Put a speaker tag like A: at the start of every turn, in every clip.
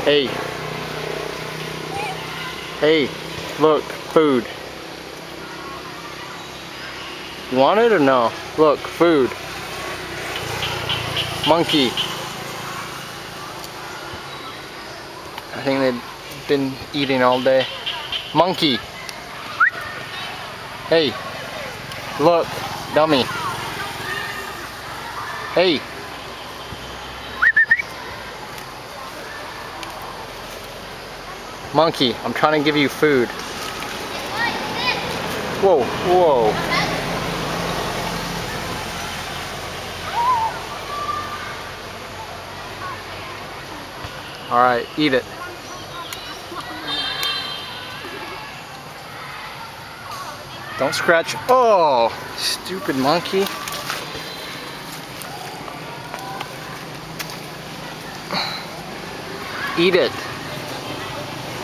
A: Hey. Hey, look, food. You want it or no? Look, food. Monkey. I think they've been eating all day. Monkey. Hey, look, dummy. Hey. Monkey, I'm trying to give you food. Whoa, whoa. Alright, eat it. Don't scratch. Oh, stupid monkey. Eat it.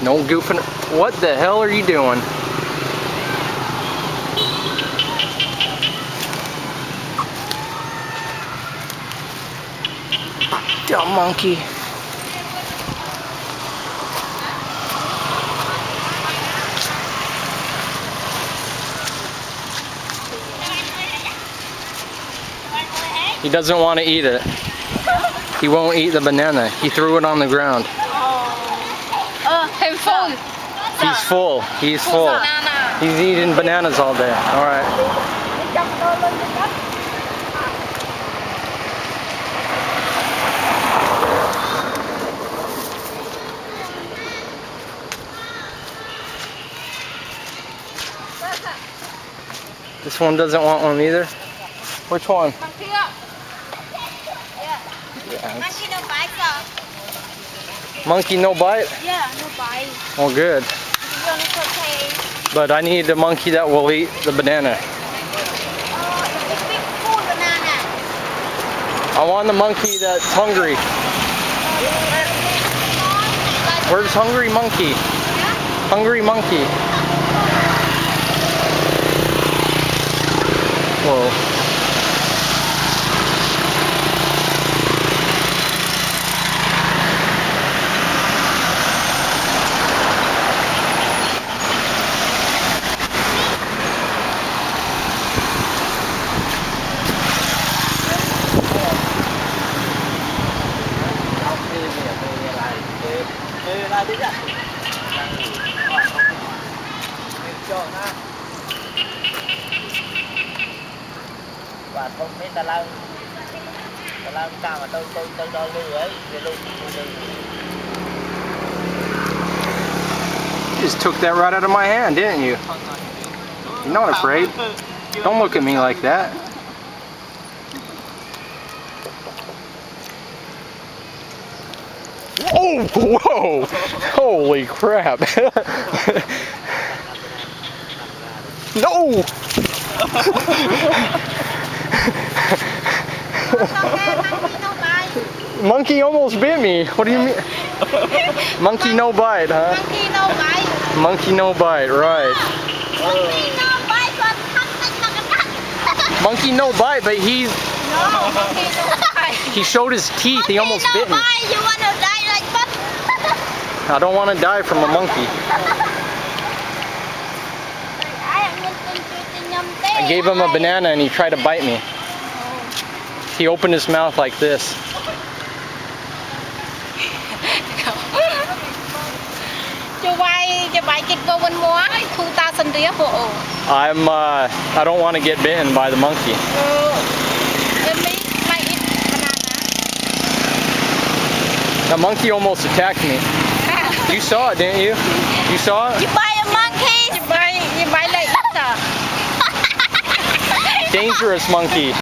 A: No goofing. What the hell are you doing? Dumb monkey. He doesn't want to eat it. He won't eat the banana. He threw it on the ground.
B: He's full.
A: He's full. He's full. He's eating bananas all day. All right. This one doesn't want one either. Which one? Yeah,
B: Monkey no bite, sir.
A: monkey no bite?
B: Yeah, no bite.
A: Oh, good.
B: It's okay.
A: But I need a monkey that will eat the banana.
B: It's big full banana.
A: I want the monkey that's hungry. Where's hungry monkey? Hungry monkey. Whoa.
C: Và không biết tà lao cao mà tôi đo lư ấy về lư.
A: You just took that right out of my hand, didn't you? You're not afraid. Don't look at me like that. Oh, whoa! Holy crap! No! Monkey almost bit me. What do you mean? Monkey no bite, huh?
B: Monkey no bite.
A: Monkey no bite, right.
B: Monkey no bite, but
A: Monkey no bite, but he's...
B: No, monkey no bite.
A: He showed his teeth. He almost bit me.
B: Bite. You want to die like that?
A: I don't want to die from a monkey. I gave him a banana and he tried to bite me. He opened his mouth like this. I don't want to get bitten by the monkey. The monkey almost attacked me. You saw it, didn't you? You saw it?
B: You buy a monkey? You buy like that.
A: Dangerous monkey.